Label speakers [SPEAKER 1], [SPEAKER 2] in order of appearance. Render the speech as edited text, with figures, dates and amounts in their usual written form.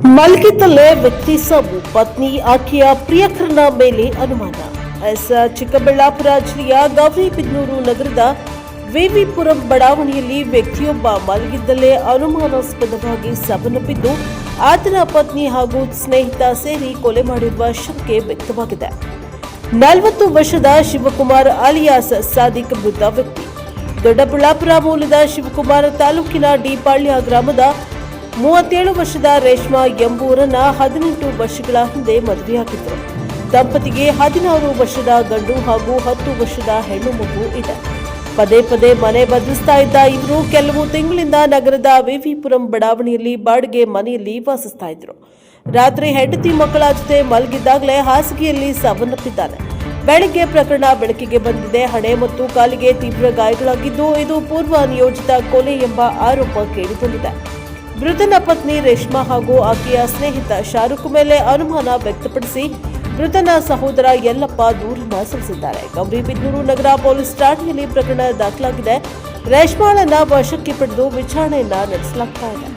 [SPEAKER 1] ಮಲಗಿದ್ದಲ್ಲೇ ವ್ಯಕ್ತಿ ಸಾವು, ಪತ್ನಿ ಆಕೆಯ ಪ್ರಿಯಕರನ ಮೇಲೆ ಅನುಮಾನ. ಚಿಕ್ಕಬಳ್ಳಾಪುರ ಜಿಲ್ಲೆಯ ಗೌರಿಬಿದನೂರು ನಗರದ ವಿವಿಪುರಂ ಬಡಾವಣೆಯಲ್ಲಿ ವ್ಯಕ್ತಿಯೊಬ್ಬ ಮಲಗಿದ್ದಲ್ಲೇ ಅನುಮಾನಾಸ್ಪದವಾಗಿ ಸಾವನ್ನಪ್ಪಿದ್ದು, ಆತನ ಪತ್ನಿ ಹಾಗೂ ಸ್ನೇಹಿತ ಸೇರಿ ಕೊಲೆ ಮಾಡಿರುವ ಶಂಕೆ ವ್ಯಕ್ತವಾಗಿದೆ. 40 ವರ್ಷದ ಶಿವಕುಮಾರ್ ಅಲಿಯಾಸ್ ಸಾದಿಕ್ ಮೃತ ವ್ಯಕ್ತಿ. ದೊಡ್ಡಬಳ್ಳಾಪುರ ಮೂಲದ ಶಿವಕುಮಾರ್ ತಾಲೂಕಿನ ಡಿಪಾಳ್ಯ ಗ್ರಾಮದ 37 ವರ್ಷದ ರೇಷ್ಮಾ ಎಂಬುವರನ್ನ 18 ವರ್ಷಗಳ ಹಿಂದೆ ಮದುವೆಯಾಗಿದ್ದರು. ದಂಪತಿಗೆ 16 ವರ್ಷದ ಗಂಡು ಹಾಗೂ 10 ವರ್ಷದ ಹೆಣ್ಣು ಮಗು ಇದೆ. ಪದೇ ಪದೇ ಮನೆ ಬದಲಿಸ್ತಾ ಇದ್ದ ಇವರು ಕೆಲವು ತಿಂಗಳಿಂದ ನಗರದ ವಿವಿಪುರಂ ಬಡಾವಣೆಯಲ್ಲಿ ಬಾಡಿಗೆ ಮನೆಯಲ್ಲಿ ವಾಸಿಸ್ತಾ ಇದ್ರು. ರಾತ್ರಿ ಹೆಂಡತಿ ಮಕ್ಕಳ ಜೊತೆ ಮಲಗಿದ್ದಾಗಲೇ ಹಾಸಿಗೆಯಲ್ಲಿ ಸಾವನ್ನಪ್ಪಿದ್ದಾನೆ. ಬೆಳಗ್ಗೆ ಪ್ರಕರಣ ಬೆಳಕಿಗೆ ಬಂದಿದೆ. ಹಣೆ ಮತ್ತು ಕಾಲಿಗೆ ತೀವ್ರ ಗಾಯಗಳಾಗಿದ್ದು, ಇದು ಪೂರ್ವ ನಿಯೋಜಿತ ಕೊಲೆ ಎಂಬ ಆರೋಪ ಕೇಳಿಬಂದಿದೆ. ಮೃತನ ಪತ್ನಿ ರೇಷ್ಮಾ ಹಾಗೂ ಆಕೆಯ ಸ್ನೇಹಿತ ಶಾರುಖ್ ಮೇಲೆ ಅನುಮಾನ ವ್ಯಕ್ತಪಡಿಸಿ ಮೃತನ ಸಹೋದರ ಯಲ್ಲಪ್ಪ ದೂರನ್ನ ಸಲ್ಲಿಸಿದ್ದಾರೆ. ಗೌರಿಬಿದನೂರು ನಗರ ಪೊಲೀಸ್ ಠಾಣೆಯಲ್ಲಿ ಪ್ರಕರಣ ದಾಖಲಾಗಿದೆ. ರೇಷ್ಮಾಳನ್ನ ವಶಕ್ಕೆ ಪಡೆದು ವಿಚಾರಣೆಯನ್ನ ನಡೆಸಲಾಗ್ತಾ ಇದೆ.